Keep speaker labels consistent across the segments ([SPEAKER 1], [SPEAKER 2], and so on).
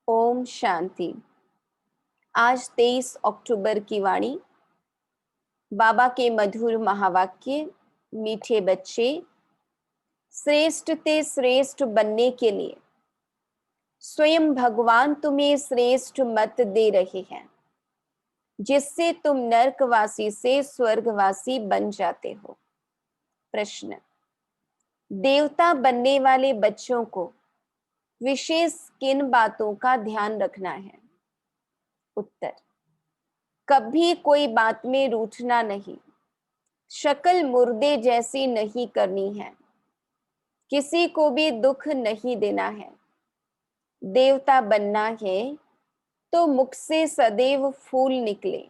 [SPEAKER 1] ओम शांति। आज 23 अक्टूबर की वाणी। बाबा के मधुर महावाक्य। मीठे बच्चे, श्रेष्ठ ते श्रेष्ठ बनने के लिए स्वयं भगवान तुम्हें श्रेष्ठ मत दे रहे हैं, जिससे तुम नरकवासी से स्वर्गवासी बन जाते हो। प्रश्न: देवता बनने वाले बच्चों को विशेष किन बातों का ध्यान रखना है? उत्तर: कभी कोई बात में रूठना नहीं, शक्ल मुर्दे जैसी नहीं करनी है, किसी को भी दुख नहीं देना है। देवता बनना है तो मुख से सदैव फूल निकले।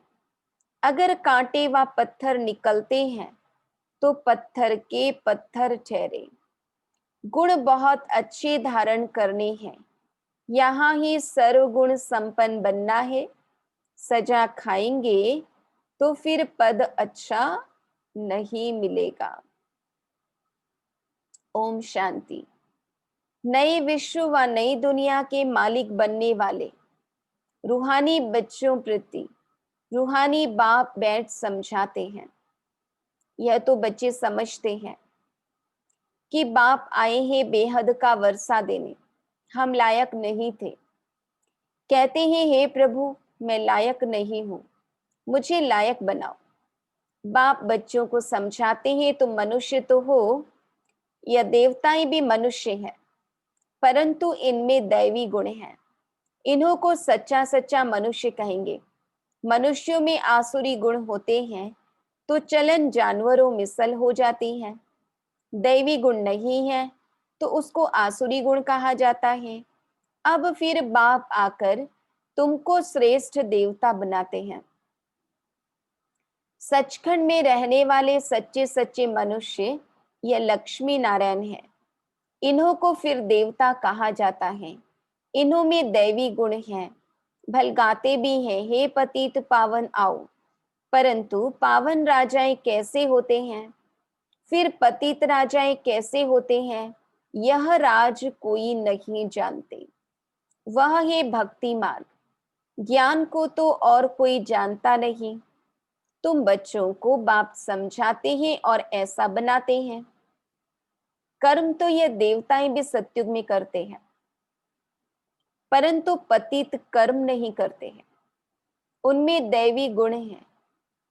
[SPEAKER 1] अगर कांटे व पत्थर निकलते हैं तो पत्थर के पत्थर ठहरे। गुण बहुत अच्छे धारण करने हैं, यहाँ ही सर्वगुण संपन्न बनना है। सजा खाएंगे तो फिर पद अच्छा नहीं मिलेगा। ओम शांति। नए विश्व व नई दुनिया के मालिक बनने वाले रूहानी बच्चों प्रति रूहानी बाप बैठ समझाते हैं। यह तो बच्चे समझते हैं कि बाप आए हैं बेहद का वर्षा देने, हम लायक नहीं थे। कहते हैं, हे प्रभु, मैं लायक नहीं हूं, मुझे लायक बनाओ। बाप बच्चों को समझाते हैं, तुम मनुष्य तो हो, यह देवताएं भी मनुष्य हैं, परंतु इनमें दैवी गुण हैं। इन्हों को सच्चा सच्चा मनुष्य कहेंगे। मनुष्यों में आसुरी गुण होते हैं तो चलन जानवरों मिसल हो जाती है। दैवी गुण नहीं है तो उसको आसुरी गुण कहा जाता है। अब फिर बाप आकर तुमको श्रेष्ठ देवता बनाते हैं। सचखंड में रहने वाले सच्चे सच्चे मनुष्य यह लक्ष्मी नारायण है। इन्हों को फिर देवता कहा जाता है। इन्हों में दैवी गुण हैं, भलगाते भी हैं, हे पतित पावन आओ। परंतु पावन राजाएं कैसे होते हैं, फिर पतित राजाएं कैसे होते हैं, यह राज कोई नहीं जानते। वह है भक्ति मार्ग। ज्ञान को तो और कोई जानता नहीं। तुम बच्चों को बाप समझाते हैं और ऐसा बनाते हैं। कर्म तो यह देवताएं भी सत्युग में करते हैं, परंतु पतित कर्म नहीं करते हैं। उनमें दैवी गुण हैं।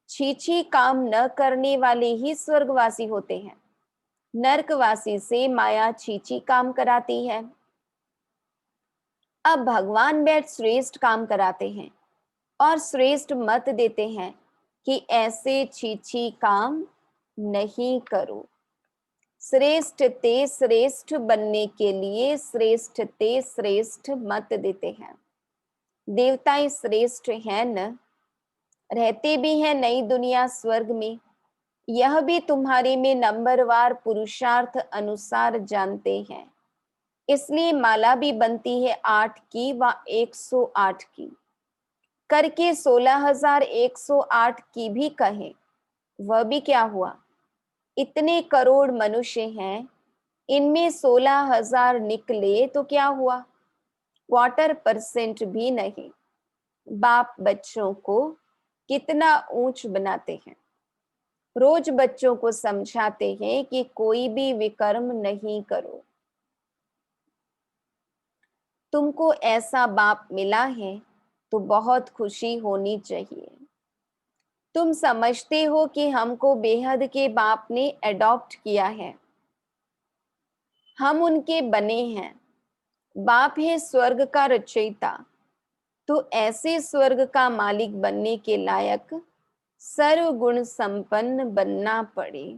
[SPEAKER 1] छीछी काम न करने वाले ही स्वर्गवासी होते हैं। नरकवासी से माया छीछी काम कराती है। अब भगवान बैठ श्रेष्ठ काम कराते हैं और श्रेष्ठ मत देते हैं कि ऐसे छीछी काम नहीं करो। श्रेष्ठ ते श्रेष्ठ बनने के लिए श्रेष्ठ ते श्रेष्ठ मत देते हैं। देवताएं श्रेष्ठ हैं न, रहते भी हैं नई दुनिया स्वर्ग में। यह भी तुम्हारे में नंबरवार पुरुषार्थ अनुसार जानते हैं। इसलिए माला भी बनती है 8 की व 108 की करके 16,108 की भी कहे। वह भी क्या हुआ, इतने करोड़ मनुष्य हैं, इनमें 16,000 निकले तो क्या हुआ, 1/4% भी नहीं। बाप बच्चों को कितना ऊंच बनाते हैं। रोज बच्चों को समझाते हैं कि कोई भी विकर्म नहीं करो। तुमको ऐसा बाप मिला है तो बहुत खुशी होनी चाहिए। तुम समझते हो कि हमको बेहद के बाप ने अडॉप्ट किया है, हम उनके बने हैं। बाप है स्वर्ग का रचयिता, तो ऐसे स्वर्ग का मालिक बनने के लायक सर्वगुण संपन्न बनना पड़े।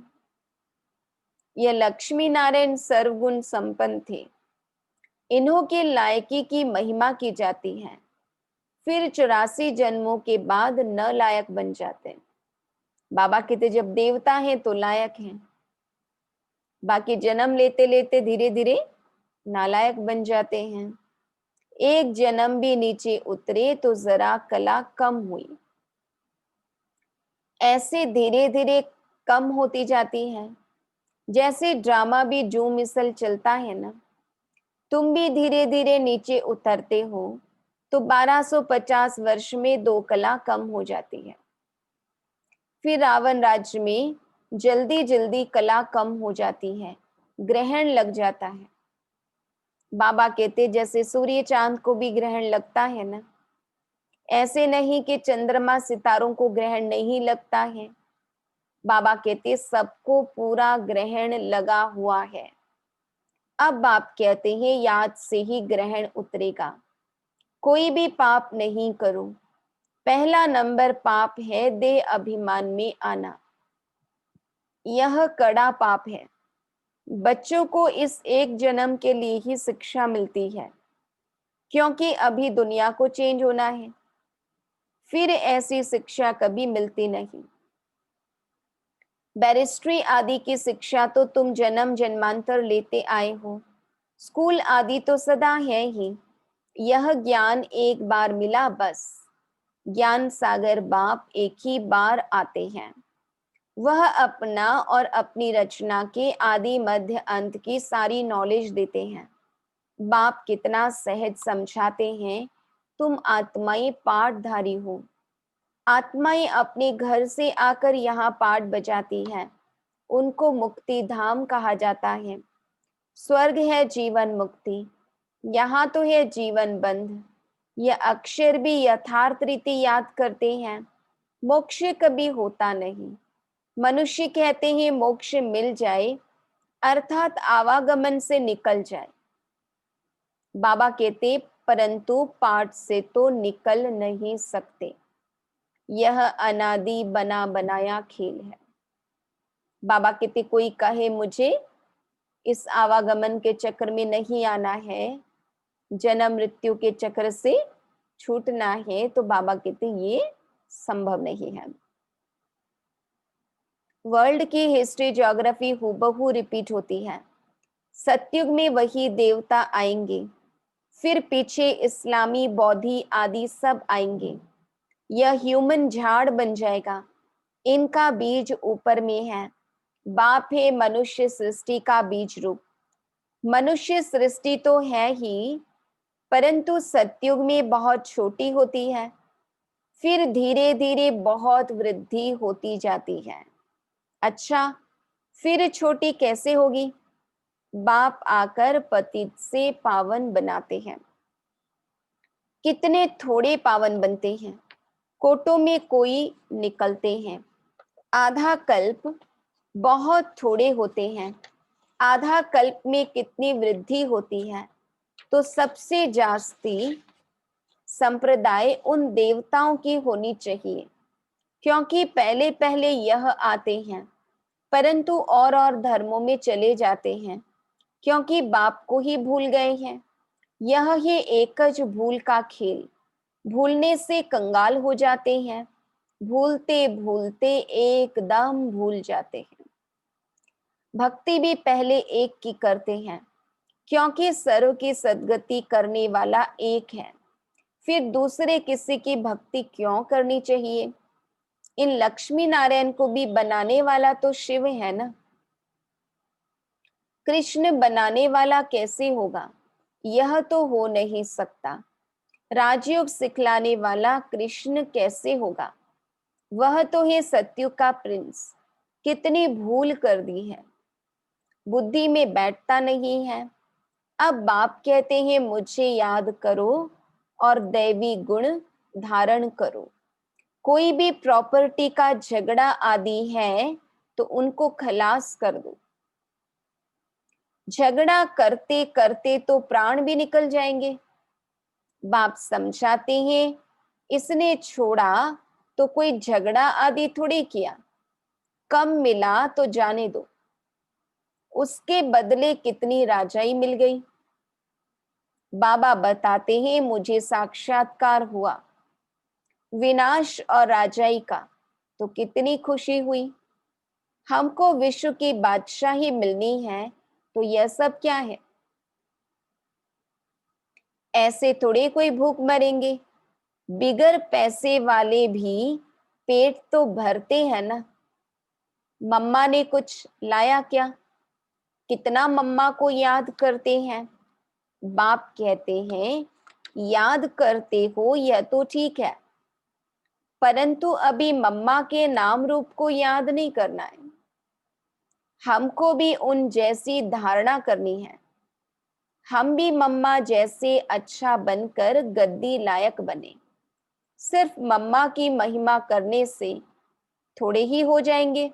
[SPEAKER 1] यह लक्ष्मी नारायण सर्वगुण संपन्न थे। इन्हों के लायकी की महिमा की जाती है। फिर 84 जन्मों के बाद न लायक बन जाते। बाबा कहते जब देवता हैं तो लायक हैं, बाकी जन्म लेते लेते धीरे धीरे नालायक बन जाते हैं। एक जन्म भी नीचे उतरे तो जरा कला कम हुई। ऐसे धीरे धीरे कम होती जाती है। जैसे ड्रामा भी जो मिसल चलता है ना, तुम भी धीरे धीरे नीचे उतरते हो। तो 1250 वर्ष में 2 कला कम हो जाती है। फिर रावण राज्य में जल्दी जल्दी कला कम हो जाती है, ग्रहण लग जाता है। बाबा कहते जैसे सूर्य चांद को भी ग्रहण लगता है ना, ऐसे नहीं कि चंद्रमा सितारों को ग्रहण नहीं लगता है। बाबा कहते सबको पूरा ग्रहण लगा हुआ है। अब आप कहते हैं याद से ही ग्रहण उतरेगा, कोई भी पाप नहीं करो। पहला नंबर पाप है देह अभिमान में आना, यह कड़ा पाप है। बच्चों को इस एक जन्म के लिए ही शिक्षा मिलती है, क्योंकि अभी दुनिया को चेंज होना है, फिर ऐसी शिक्षा कभी मिलती नहीं। बैरिस्ट्री आदि की शिक्षा तो तुम जन्म जन्मांतर लेते आए हो, स्कूल आदि तो सदा है ही। यह ज्ञान एक बार मिला बस, ज्ञान सागर बाप एक ही बार आते हैं। वह अपना और अपनी रचना के आदि मध्य अंत की सारी नॉलेज देते हैं। बाप कितना सहज समझाते हैं, तुम आत्माएं पाठधारी हो। आत्माएं अपने घर से आकर यहाँ पाठ बजाती हैं, उनको मुक्ति धाम कहा जाता है। स्वर्ग है जीवन मुक्ति, यहाँ तो है जीवन बंध। यह अक्षर भी यथार्थ रीति याद करते हैं। मोक्ष कभी होता नहीं। मनुष्य कहते हैं मोक्ष मिल जाए, अर्थात आवागमन से निकल जाए। बाबा कहते परंतु पाठ से तो निकल नहीं सकते, यह अनादि बना बनाया खेल है। बाबा कहते कोई कहे मुझे इस आवागमन के चक्र में नहीं आना है, जन्म मृत्यु के चक्र से छूटना है, तो बाबा कहते ये संभव नहीं है। वर्ल्ड की हिस्ट्री ज्योग्राफी हूबहू रिपीट होती है। सतयुग में वही देवता आएंगे, फिर पीछे इस्लामी बौद्धि आदि सब आएंगे। यह ह्यूमन झाड़ बन जाएगा, इनका बीज ऊपर में है। बाप है मनुष्य सृष्टि का बीज रूप। मनुष्य सृष्टि तो है ही, परंतु सतयुग में बहुत छोटी होती है, फिर धीरे धीरे बहुत वृद्धि होती जाती है। अच्छा, फिर छोटी कैसे होगी? बाप आकर पतित से पावन बनाते हैं। कितने थोड़े पावन बनते हैं, कोटों में कोई निकलते हैं। आधा कल्प बहुत थोड़े होते हैं, आधा कल्प में कितनी वृद्धि होती है। तो सबसे जास्ती संप्रदाय उन देवताओं की होनी चाहिए, क्योंकि पहले पहले यह आते हैं, परंतु और धर्मों में चले जाते हैं, क्योंकि बाप को ही भूल गए हैं। यह है एकज भूल का खेल, भूलने से कंगाल हो जाते हैं, भूलते भूलते एकदम भूल जाते हैं। भक्ति भी पहले एक की करते हैं, क्योंकि सर्व की सद्गति करने वाला एक है, फिर दूसरे किसी की भक्ति क्यों करनी चाहिए? इन लक्ष्मी नारायण को भी बनाने वाला तो शिव है ना, कृष्ण बनाने वाला कैसे होगा? यह तो हो नहीं सकता। राजयोग सिखलाने वाला कृष्ण कैसे होगा? वह तो है सत्युग का प्रिंस। कितनी भूल कर दी है, बुद्धि में बैठता नहीं है। अब बाप कहते हैं मुझे याद करो और दैवी गुण धारण करो। कोई भी प्रॉपर्टी का झगड़ा आदि है तो उनको खलास कर दो। झगड़ा करते करते तो प्राण भी निकल जाएंगे। बाप समझाते हैं इसने छोड़ा तो कोई झगड़ा आदि थोड़ी किया, कम मिला तो जाने दो, उसके बदले कितनी राजाई मिल गई। बाबा बताते हैं मुझे साक्षात्कार हुआ विनाश और राजाई का, तो कितनी खुशी हुई। हमको विश्व की बादशाही मिलनी है, तो यह सब क्या है? ऐसे थोड़े कोई भूख मरेंगे, बिगर पैसे वाले भी पेट तो भरते हैं ना। मम्मा ने कुछ लाया क्या? कितना मम्मा को याद करते हैं। बाप कहते हैं याद करते हो यह तो ठीक है, परंतु अभी मम्मा के नाम रूप को याद नहीं करना है। हमको भी उन जैसी धारणा करनी है। हम भी मम्मा जैसे अच्छा बनकर गद्दी लायक बने। सिर्फ मम्मा की महिमा करने से थोड़े ही हो जाएंगे।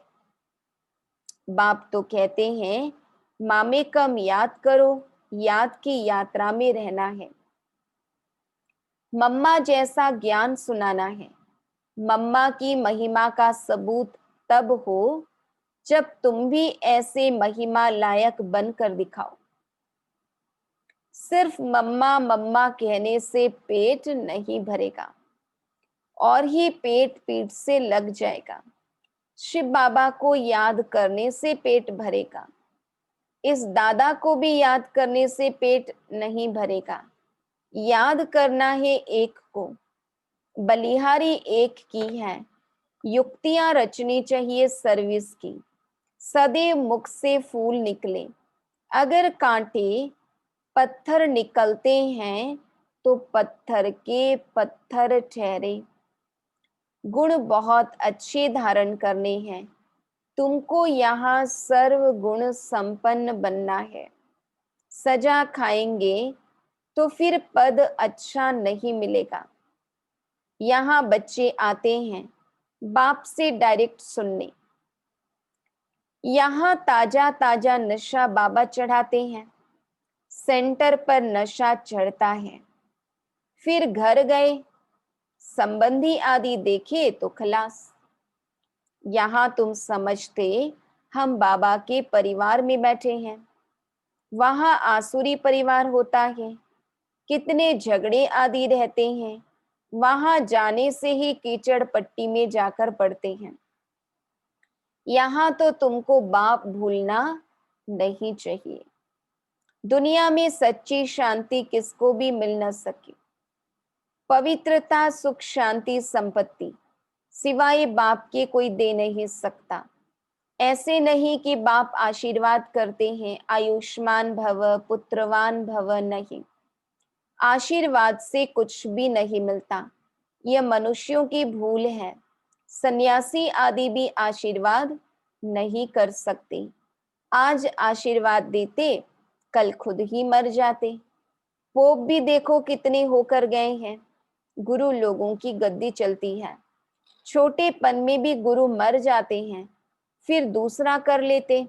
[SPEAKER 1] बाप तो कहते हैं मामे कम याद करो, याद की यात्रा में रहना है। मम्मा जैसा ज्ञान सुनाना है। मम्मा की महिमा का सबूत तब हो जब तुम भी ऐसे महिमा लायक बनकर दिखाओ। सिर्फ मम्मा मम्मा कहने से पेट नहीं भरेगा और ही पेट पीठ से लग जाएगा। शिव बाबा को याद करने से पेट भरेगा। इस दादा को भी याद करने से पेट नहीं भरेगा। याद करना है एक को, बलिहारी एक की है। युक्तियां रचनी चाहिए सर्विस की। सदैव मुख से फूल निकले। अगर कांटे पत्थर निकलते हैं तो पत्थर के पत्थर ठहरे। गुण बहुत अच्छे धारण करने हैं। तुमको यहाँ सर्व गुण संपन्न बनना है। सजा खाएंगे तो फिर पद अच्छा नहीं मिलेगा। यहाँ बच्चे आते हैं बाप से डायरेक्ट सुनने। यहाँ ताजा ताजा नशा बाबा चढ़ाते हैं। सेंटर पर नशा चढ़ता है। फिर घर गए, संबंधी आदि देखे तो खलास। यहाँ तुम समझते हम बाबा के परिवार में बैठे हैं। वहां आसुरी परिवार होता है। कितने झगड़े आदि रहते हैं। वहां जाने से ही कीचड़ पट्टी में जाकर पड़ते हैं। यहाँ तो तुमको बाप भूलना नहीं चाहिए। दुनिया में सच्ची शांति किसको भी मिल न सके। पवित्रता, सुख, शांति, संपत्ति सिवाय बाप के कोई दे नहीं सकता। ऐसे नहीं कि बाप आशीर्वाद करते हैं आयुष्मान भव, पुत्रवान भव, नहीं। आशीर्वाद से कुछ भी नहीं मिलता। यह मनुष्यों की भूल है। सन्यासी आदि भी आशीर्वाद नहीं कर सकते। आज आशीर्वाद देते, कल खुद ही मर जाते। पोप भी देखो कितने होकर गए हैं। गुरु लोगों की गद्दी चलती है। छोटेपन में भी गुरु मर जाते हैं, फिर दूसरा कर लेते।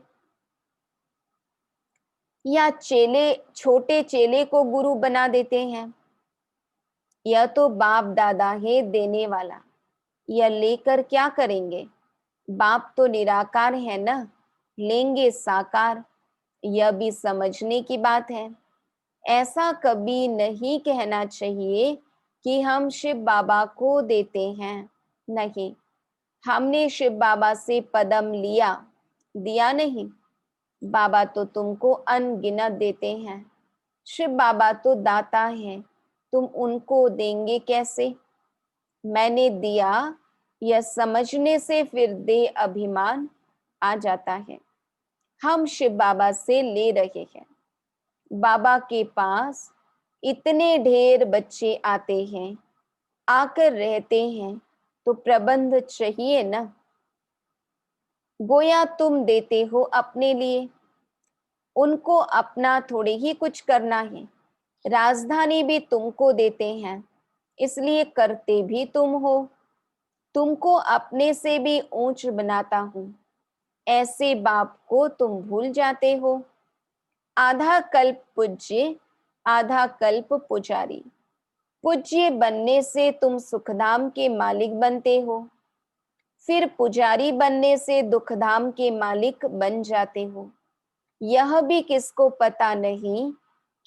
[SPEAKER 1] या चेले छोटे चेले को गुरु बना देते हैं। यह तो बाप दादा है देने वाला। यह लेकर क्या करेंगे? बाप तो निराकार है ना, लेंगे साकार। यह भी समझने की बात है। ऐसा कभी नहीं कहना चाहिए कि हम शिव बाबा को देते हैं। नहीं, हमने शिव बाबा से पदम लिया, दिया नहीं। बाबा तो तुमको अनगिनत देते हैं। शिव बाबा तो दाता है, तुम उनको देंगे कैसे? मैंने दिया यह समझने से फिर दे अभिमान आ जाता है। हम शिव बाबा से ले रहे हैं। बाबा के पास इतने ढेर बच्चे आते हैं, आकर रहते हैं, तो प्रबंध चाहिए ना। गोया तुम देते हो अपने लिए, उनको अपना थोड़े ही कुछ करना है। राजधानी भी तुमको देते हैं, इसलिए करते भी तुम हो। तुमको अपने से भी ऊंच बनाता हूं, ऐसे बाप को तुम भूल जाते हो। आधा कल्प पूज्य, आधा कल्प पुजारी। पूज्य बनने से तुम सुखधाम के मालिक बनते हो, फिर पुजारी बनने से दुखधाम के मालिक बन जाते हो। यह भी किसको पता नहीं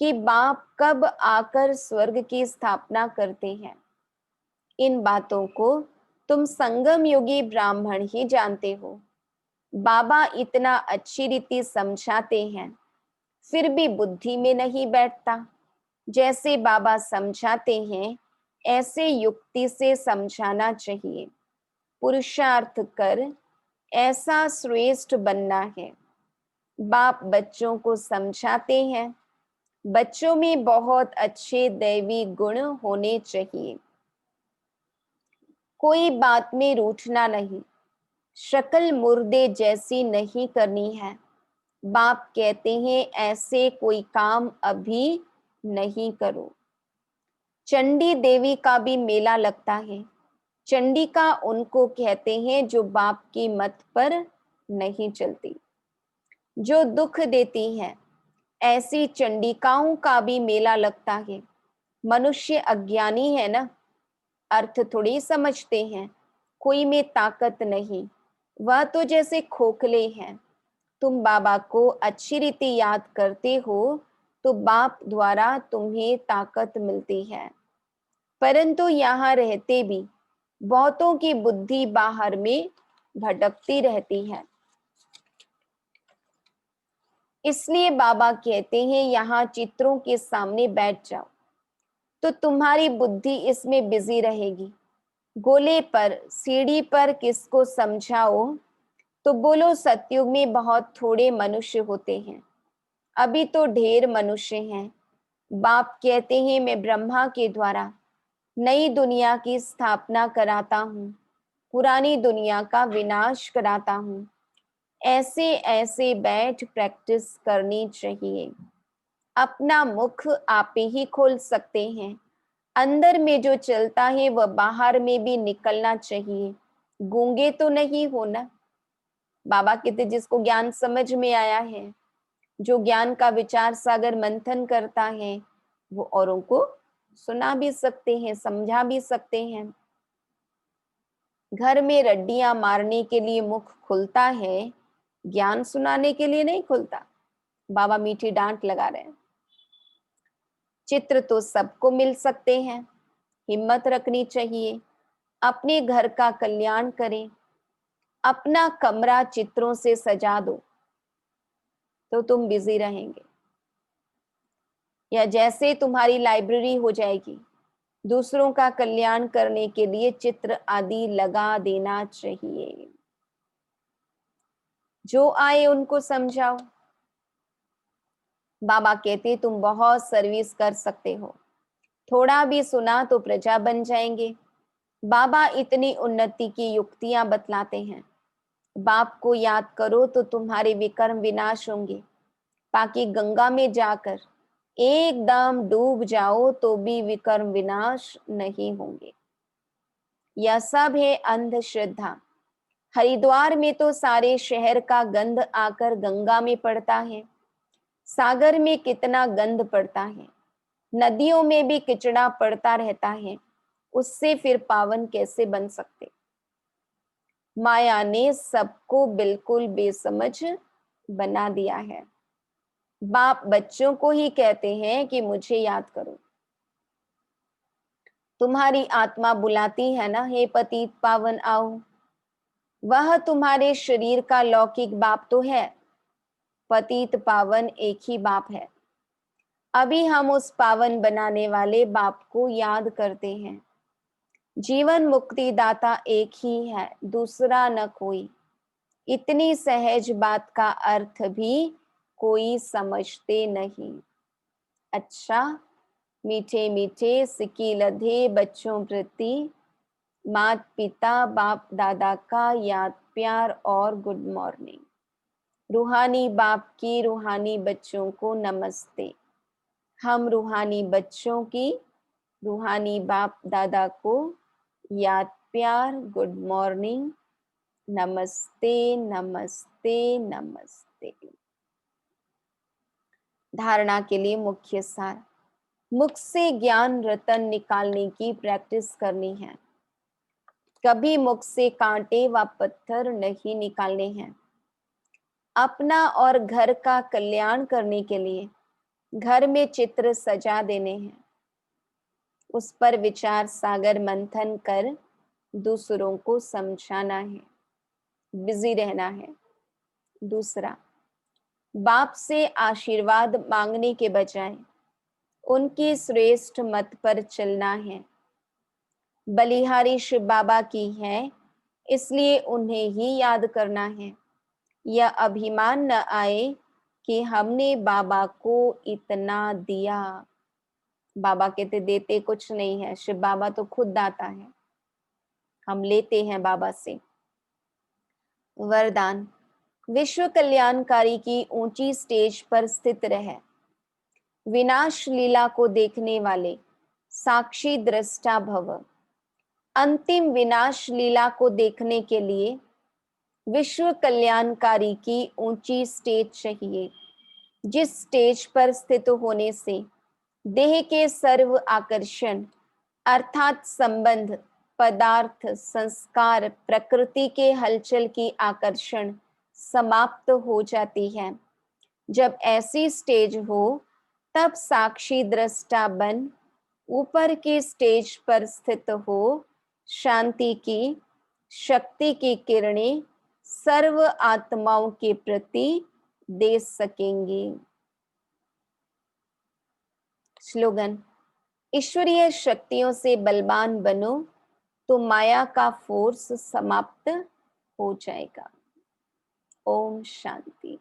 [SPEAKER 1] कि बाप कब आकर स्वर्ग की स्थापना करते हैं। इन बातों को तुम संगम युगी ब्राह्मण ही जानते हो। बाबा इतना अच्छी रीति समझाते हैं, फिर भी बुद्धि में नहीं बैठता। जैसे बाबा समझाते हैं ऐसे युक्ति से समझाना चाहिए। पुरुषार्थ कर ऐसा श्रेष्ठ बनना है। बाप बच्चों को समझाते हैं, बच्चों में बहुत अच्छे दैवी गुण होने चाहिए। कोई बात में रूठना नहीं, शक्ल मुर्दे जैसी नहीं करनी है। बाप कहते हैं ऐसे कोई काम अभी नहीं करो। चंडी देवी का भी मेला लगता है। चंडिका उनको कहते हैं जो बाप की मत पर नहीं चलती, जो दुख देती है। ऐसी चंडिकाओं का भी मेला लगता है। मनुष्य अज्ञानी है ना, अर्थ थोड़ी समझते हैं। कोई में ताकत नहीं, वह तो जैसे खोखले हैं। तुम बाबा को अच्छी रीति याद करते हो तो बाप द्वारा तुम्हें ताकत मिलती है, परंतु यहाँ रहते भी बहुतों की बुद्धि बाहर में भटकती रहती है। इसलिए बाबा कहते हैं यहाँ चित्रों के सामने बैठ जाओ तो तुम्हारी बुद्धि इसमें बिजी रहेगी। गोले पर सीढ़ी पर किसको समझाओ तो बोलो सतयुग में बहुत थोड़े मनुष्य होते हैं, अभी तो ढेर मनुष्य हैं। बाप कहते हैं मैं ब्रह्मा के द्वारा नई दुनिया की स्थापना कराता हूँ, पुरानी दुनिया का विनाश कराता हूँ। ऐसे ऐसे बैठ प्रैक्टिस करनी चाहिए। अपना मुख आप ही खोल सकते हैं। अंदर में जो चलता है वह बाहर में भी निकलना चाहिए। गूंगे तो नहीं होना। बाबा कहते जिसको ज्ञान समझ में आया है, जो ज्ञान का विचार सागर मंथन करता है, वो औरों को सुना भी सकते हैं, समझा भी सकते हैं। घर में रड्डियां मारने के लिए मुख खुलता है, ज्ञान सुनाने के लिए नहीं खुलता। बाबा मीठी डांट लगा रहे हैं। चित्र तो सबको मिल सकते हैं, हिम्मत रखनी चाहिए। अपने घर का कल्याण करें। अपना कमरा चित्रों से सजा दो तो तुम बिजी रहेंगे, या जैसे तुम्हारी लाइब्रेरी हो जाएगी। दूसरों का कल्याण करने के लिए चित्र आदि लगा देना चाहिए। जो आए उनको समझाओ। बाबा कहते तुम बहुत सर्विस कर सकते हो, थोड़ा भी सुना तो प्रजा बन जाएंगे। बाबा इतनी उन्नति की युक्तियां बतलाते हैं। बाप को याद करो तो तुम्हारे विकर्म विनाश होंगे। बाकी गंगा में जाकर एकदम डूब जाओ तो भी विकर्म विनाश नहीं होंगे। यह सब है अंधश्रद्धा। हरिद्वार में तो सारे शहर का गंध आकर गंगा में पड़ता है। सागर में कितना गंध पड़ता है। नदियों में भी किचड़ा पड़ता रहता है, उससे फिर पावन कैसे बन सकते। माया ने सबको बिल्कुल बेसमझ बना दिया है। बाप बच्चों को ही कहते हैं कि मुझे याद करो। तुम्हारी आत्मा बुलाती है ना, हे पतित पावन आओ। वह तुम्हारे शरीर का लौकिक बाप तो है, पतित पावन एक ही बाप है। अभी हम उस पावन बनाने वाले बाप को याद करते हैं। जीवन मुक्ति दाता एक ही है, दूसरा न कोई। इतनी सहज बात का अर्थ भी कोई समझते नहीं। अच्छा, मीठे मीठे सिक्की लधे बच्चों प्रति माता पिता बाप दादा का याद प्यार और गुड मॉर्निंग। रूहानी बाप की रूहानी बच्चों को नमस्ते। हम रूहानी बच्चों की रूहानी बाप दादा को याद प्यार गुड मॉर्निंग, नमस्ते नमस्ते नमस्ते। धारणा के लिए मुख्य सार। मुख से ज्ञान रतन निकालने की प्रैक्टिस करनी है। कभी मुख से कांटे व पत्थर नहीं निकालने हैं। अपना और घर का कल्याण करने के लिए घर में चित्र सजा देने हैं। उस पर विचार सागर मंथन कर दूसरों को समझाना है, बिजी रहना है। दूसरा, बाप से आशीर्वाद मांगने के बजाय उनकी श्रेष्ठ मत पर चलना है। बलिहारी शिव बाबा की है, इसलिए उन्हें ही याद करना है। यह अभिमान न आए कि हमने बाबा को इतना दिया। बाबा कहते देते कुछ नहीं है, शिव बाबा तो खुद दाता है, हम लेते हैं बाबा से। वरदान, विश्व कल्याणकारी की ऊंची स्टेज पर स्थित रहे, विनाश लीला को देखने वाले साक्षी दृष्टा भव। अंतिम विनाश लीला को देखने के लिए विश्व कल्याणकारी की ऊंची स्टेज चाहिए, जिस स्टेज पर स्थित होने से देह के सर्व आकर्षण अर्थात संबंध, पदार्थ, संस्कार, प्रकृति के हलचल की आकर्षण समाप्त हो जाती है। जब ऐसी स्टेज हो तब साक्षी दृष्टा बन ऊपर की स्टेज पर स्थित हो शांति की, शक्ति की किरणें सर्व आत्माओं के प्रति दे सकेंगे। स्लोगन, ईश्वरीय शक्तियों से बलवान बनो तो माया का फोर्स समाप्त हो जाएगा। ओम शांति।